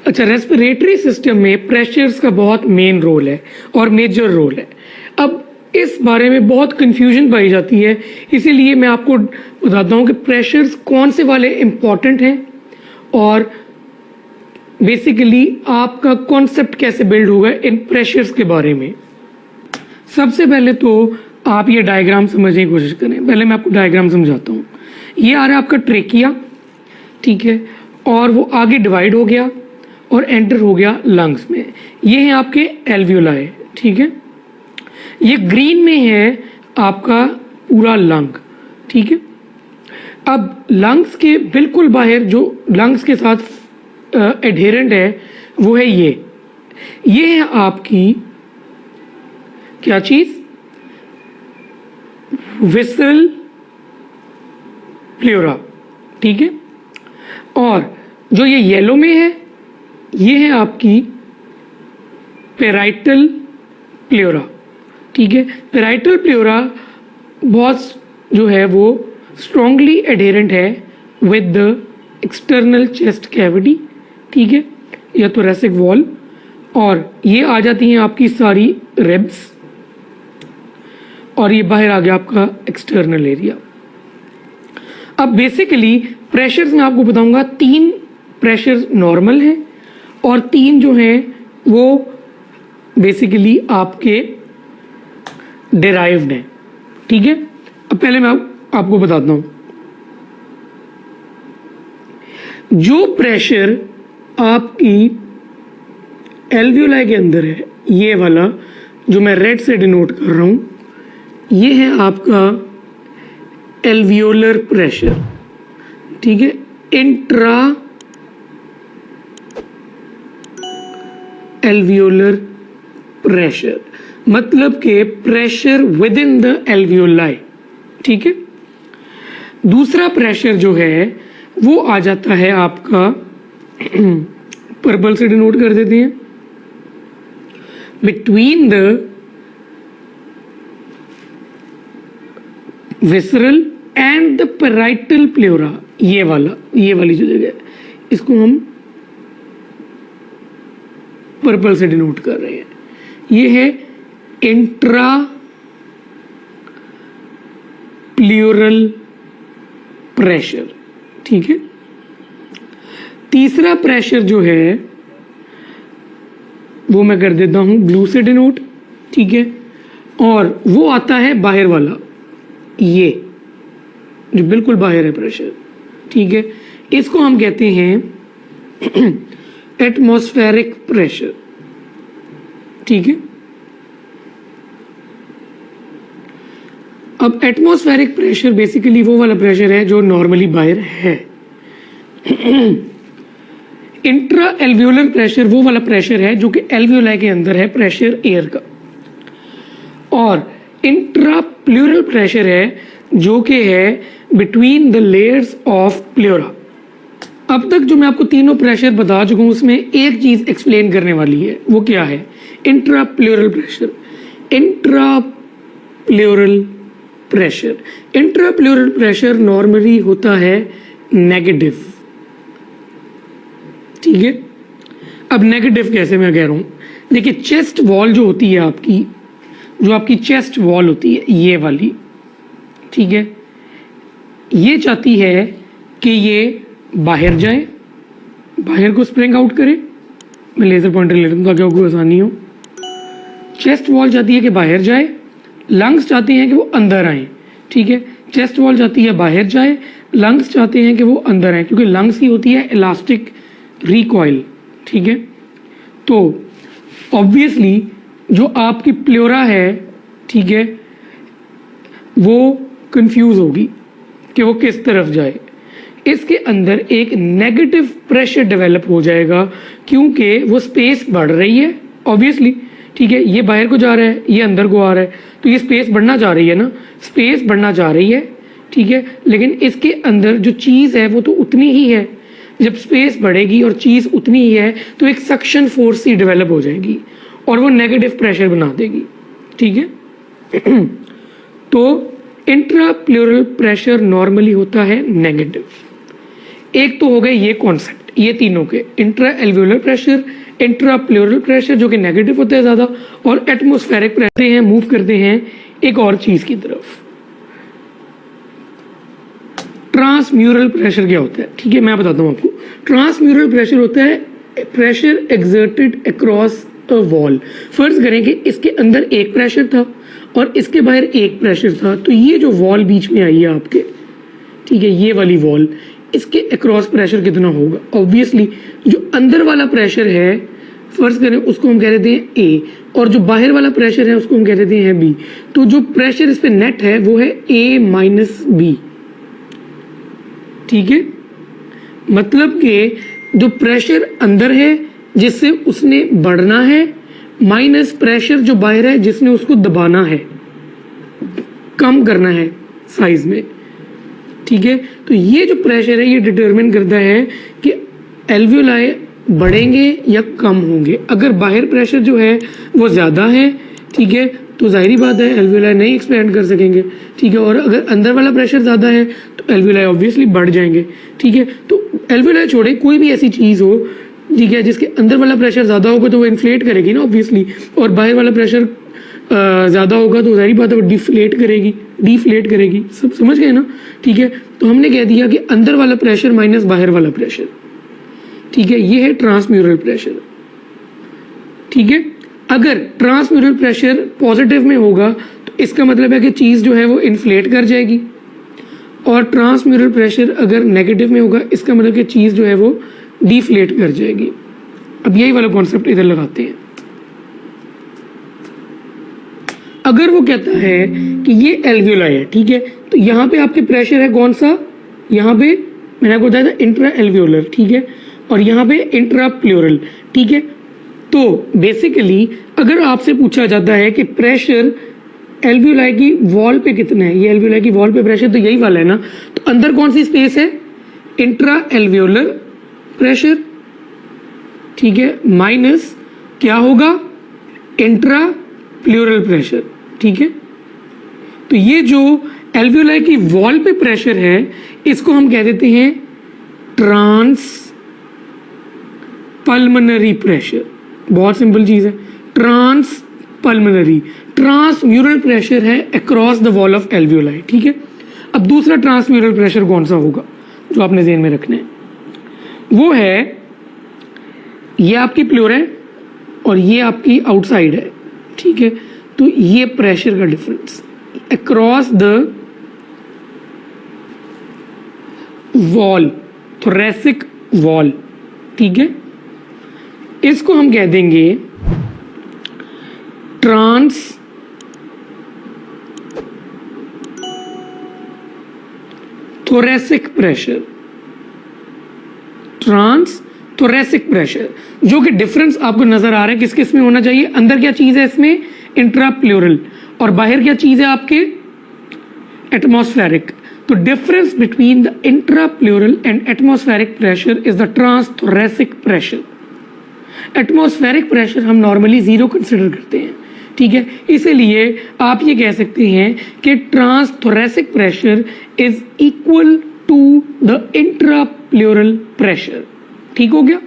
अच्छा, respiratory system में pressures का बहुत मेन रोल है और मेजर रोल है। अब इस बारे में बहुत कंफ्यूजन पाई जाती है, इसीलिए मैं आपको बताता हूँ कि प्रेशर्स कौन से वाले इम्पॉर्टेंट हैं और बेसिकली आपका कॉन्सेप्ट कैसे बिल्ड होगा इन प्रेशर्स के बारे में। सबसे पहले तो आप ये डायग्राम समझने की कोशिश करें। पहले मैं आपको डायग्राम समझाता हूँ। ये आ रहा है आपका ट्रेकिया, ठीक है, और वो आगे डिवाइड हो गया और एंटर हो गया लंग्स में। ये हैं आपके एल्वियोलाई, ठीक है। ये ग्रीन में है आपका पूरा लंग, ठीक है। अब लंग्स के बिल्कुल बाहर जो लंग्स के साथ एडहेरेंट है वो है ये है आपकी क्या चीज़, विसरल प्लेरा, ठीक है। और जो ये येलो में है ये है आपकी पेराइटल प्लेरा, ठीक है। पेराइटल प्लेरा बहुत जो है वो स्ट्रांगली एडहेरेंट है with the external chest cavity, ठीक है, या थोरैसिक वॉल। और ये आ जाती हैं आपकी सारी रिब्स और ये बाहर आ गया आपका एक्सटर्नल एरिया। अब बेसिकली प्रेशर्स में आपको बताऊंगा 3 प्रेशर्स नॉर्मल हैं और 3 जो हैं वो बेसिकली आपके डिराइव्ड हैं, ठीक है। अब पहले मैं आपको बताता हूं जो प्रेशर आपकी एल्वियोलाई के अंदर है, ये वाला जो मैं रेड से डिनोट कर रहा हूं, ये है आपका एल्वियोलर प्रेशर, ठीक है। इंट्रा एल्वियोलर प्रेशर मतलब के pressure with in the alveoli, ठीक है। दूसरा प्रेशर जो है वो आ जाता है आपका पर्पल से डिनोट कर देते हैं, between the visceral and the parietal pleura. ये वाली जो जगह है इसको हम पर्पल से डिनोट कर रहे हैं। ये है इंट्रा प्लेरल प्रेशर, ठीक है। तीसरा प्रेशर जो है वो मैं कर देता हूं ब्लू से डिनोट, ठीक है। और वो आता है बाहर वाला, ये जो बिल्कुल बाहर है प्रेशर, ठीक है। इसको हम कहते हैं एटमॉस्फेरिक प्रेशर, ठीक है। अब एटमॉस्फेरिक प्रेशर बेसिकली वो वाला प्रेशर है जो नॉर्मली बाहर है। इंट्रा एल्वियोलर प्रेशर वो वाला प्रेशर है जो कि एल्वियोलाई के अंदर है, प्रेशर एयर का। और इंट्रा प्लेरल प्रेशर है जो कि है बिटवीन द लेयर्स ऑफ प्लेरा। अब तक जो मैं आपको तीनों प्रेशर बता चुका हूँ उसमें एक चीज़ एक्सप्लेन करने वाली है, वो क्या है, intra pleural pressure. Intra pleural pressure, intra pleural pressure normally होता है नेगेटिव, ठीक है। अब नेगेटिव कैसे मैं कह रहा हूँ, देखिए चेस्ट वॉल जो होती है आपकी, जो आपकी चेस्ट वॉल होती है ये वाली, ठीक है, ये चाहती है कि ये बाहर जाए, बाहर को स्प्रिंग आउट करे। मैं लेज़र पॉइंटर ले लेता हूँ ताकि आपको आसानी हो। चेस्ट वॉल चाहती है कि बाहर जाए, लंग्स चाहते हैं कि वो अंदर आए, ठीक है। चेस्ट वॉल चाहती है बाहर जाए, लंग्स चाहते हैं कि वो अंदर आए, क्योंकि लंग्स की होती है इलास्टिक रिकॉइल, ठीक है। तो ऑब्वियसली जो आपकी प्लेरा है, ठीक है, वो कंफ्यूज होगी कि वो किस तरफ जाए। इसके अंदर एक नेगेटिव प्रेशर डेवलप हो जाएगा क्योंकि वो स्पेस बढ़ रही है ऑब्वियसली, ठीक है। ये बाहर को जा रहा है, ये अंदर को आ रहा है, तो ये स्पेस बढ़ना चाह रही है ना, स्पेस बढ़ना चाह रही है, ठीक है। लेकिन इसके अंदर जो चीज़ है वो तो उतनी ही है। जब स्पेस बढ़ेगी और चीज़ उतनी ही है तो एक सक्शन फोर्स सी डेवलप हो जाएगी और वो नेगेटिव प्रेशर बना देगी, ठीक है। तो इंट्रा प्लेरल प्रेशर नॉर्मली होता है नेगेटिव। एक तो हो गए ये कॉन्सेप्ट, ये तीनों के, intra alveolar pressure, intra pleural pressure जो कि नेगेटिव होता है ज़्यादा, और एटमॉस्फेरिक प्रेशर हैं, मूव करते हैं एक और चीज़ की तरफ। ट्रांसम्यूरल प्रेशर क्या होता है? ठीक है, मैं बताता हूँ आपको। ट्रांसम्यूरल प्रेशर होता है pressure exerted across a wall. फर्ज करें कि इसके अंदर एक प्रेशर था और इसके बाहर एक प्रेशर था, तो ये जो वॉल बीच में आई है आपके, ठीक है, ये वाली वॉल, इसके अक्रॉस प्रेशर कितना होगा? ऑब्वियसली जो अंदर वाला प्रेशर है, फर्ज करें उसको हम कह देते हैं ए, और जो बाहर वाला प्रेशर है उसको हम कह देते हैं बी। तो जो प्रेशर इस पे नेट है वो है ए माइनस बी। ठीक है, मतलब कि जो प्रेशर अंदर है जिससे उसने बढ़ना है, माइनस प्रेशर जो बाहर है जिसने उसको दबाना है, कम करना है साइज में। ठीक है, तो ये जो प्रेशर है ये डिटरमिन करता है कि एल्वियोलाई बढ़ेंगे या कम होंगे। अगर बाहर प्रेशर जो है वो ज़्यादा है, ठीक है, तो जाहिर बात है एल्वियोलाई नहीं एक्सपेंड कर सकेंगे। ठीक है, और अगर अंदर वाला प्रेशर ज़्यादा है तो एल्वियोलाई ऑब्वियसली बढ़ जाएंगे। ठीक है, तो एल्वियोलाई छोड़े, कोई भी ऐसी चीज़ हो, ठीक है, जिसके अंदर वाला प्रेशर ज़्यादा होगा तो वो इन्फ्लेट करेगी ना ऑब्वियसली, और बाहर वाला प्रेशर ज़्यादा होगा तो जाहिर बात है वो डिफ्लेट करेगी। सब समझ गए ना? ठीक है, तो हमने कह दिया कि अंदर वाला प्रेशर माइनस बाहर वाला प्रेशर। ठीक है, ये है ट्रांसम्यूरल प्रेशर। ठीक है, अगर ट्रांसम्यूरल प्रेशर पॉजिटिव में होगा तो इसका मतलब है कि चीज़ जो है वो इन्फ्लेट कर जाएगी, और ट्रांसम्यूरल प्रेशर अगर नेगेटिव में होगा इसका मतलब कि चीज़ जो है वो डिफ्लेट कर जाएगी। अब यही वाला कॉन्सेप्ट इधर लगाते हैं। अगर वो कहता है कि ये एल्वियोलाई है, ठीक है, तो यहाँ पे आपके प्रेशर है कौन सा? यहाँ पे मैंने आपको बताया था इंट्रा एल्वियोलर, ठीक है, और यहाँ पे इंट्रा प्लेउरल। ठीक है, तो बेसिकली अगर आपसे पूछा जाता है कि प्रेशर एल्वियोलाई की वॉल पे कितना है, ये एल्वियोलाई की वॉल पे प्रेशर तो यही वाला है ना, तो अंदर कौन सी स्पेस है? Intra alveolar pressure. ठीक है, माइनस क्या होगा? Intra pleural pressure. ठीक है, तो ये जो एल्वियोलाई की वॉल पे प्रेशर है इसको हम कह देते हैं ट्रांस पल्मोनरी प्रेशर। बहुत सिंपल चीज़ है, ट्रांस पल्मोनरी। ट्रांसम्यूरल प्रेशर है across the wall of alveoli. ठीक है, अब दूसरा ट्रांसम्यूरल प्रेशर कौन सा होगा जो आपने ज़हन में रखना है? वो है, ये आपकी प्लेउरा है और ये आपकी आउटसाइड है। ठीक है, तो ये प्रेशर का difference across the wall, thoracic wall. ठीक है, इसको हम कह देंगे trans thoracic pressure. Trans thoracic pressure, जो कि डिफरेंस आपको नजर आ रहा है किस किस में होना चाहिए? अंदर क्या चीज़ है इसमें? इंट्रा प्लेउरल, और बाहर क्या चीज़ है आपके? एटमॉस्फेरिक। तो difference between the intra pleural and atmospheric pressure is the trans thoracic pressure. Atmospheric pressure हम नॉर्मली ज़ीरो कंसिडर करते हैं। ठीक है, इसीलिए आप ये कह सकते हैं कि trans thoracic pressure is equal to the intra pleural pressure. ठीक हो गया?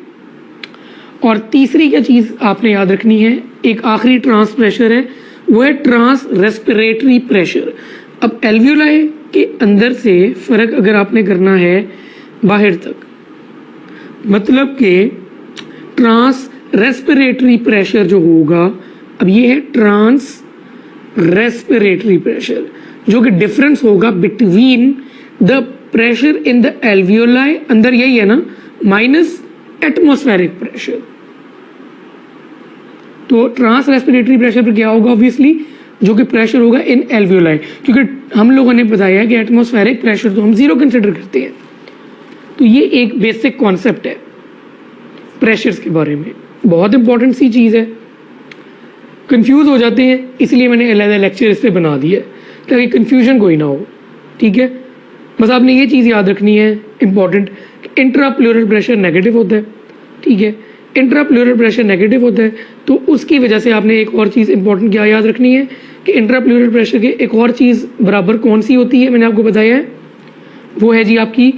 और तीसरी क्या चीज़ आपने याद रखनी है, एक आखिरी ट्रांस प्रेशर है, वो है ट्रांस रेस्पिरेटरी प्रेशर। अब एल्वियोलाई के अंदर से फ़र्क अगर आपने करना है बाहर तक, मतलब कि ट्रांस रेस्पिरेटरी प्रेशर जो होगा, अब ये है ट्रांस रेस्पिरेटरी प्रेशर, जो कि डिफरेंस होगा between the pressure in the alveoli, अंदर यही है ना, माइनस एटमॉस्फेरिक प्रेशर। तो ट्रांस रेस्पिरेटरी प्रेशर पर क्या होगा? ऑब्वियसली जो कि प्रेशर होगा इन एल्वियोलाई, क्योंकि हम लोगों ने बताया कि एटमॉस्फेरिक प्रेशर तो हम ज़ीरो कंसिडर करते हैं। तो ये एक बेसिक कॉन्सेप्ट है प्रेशर्स के बारे में, बहुत इंपॉर्टेंट सी चीज़ है। कंफ्यूज हो जाते हैं, इसलिए मैंने अलग लेक्चर इस पर बना दिया है ताकि कंफ्यूजन कोई ना हो। ठीक है, बस आपने ये चीज़ याद रखनी है important, intra pleural pressure negative होता है। ठीक है, इंट्रा प्लेउरल प्रेशर नेगेटिव होता है, तो उसकी वजह से आपने एक और चीज़ इंपॉर्टेंट क्या याद रखनी है कि इंट्रा प्लेउरल प्रेशर के एक और चीज़ बराबर कौन सी होती है, मैंने आपको बताया है, वो है जी आपकी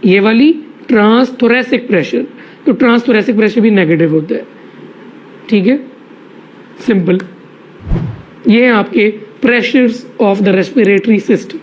ये वाली ट्रांसथोरेसिक प्रेशर, तो ट्रांसथोरेसिक प्रेशर भी नेगेटिव होता है। ठीक है, सिंपल। ये हैं आपके pressures of the respiratory system.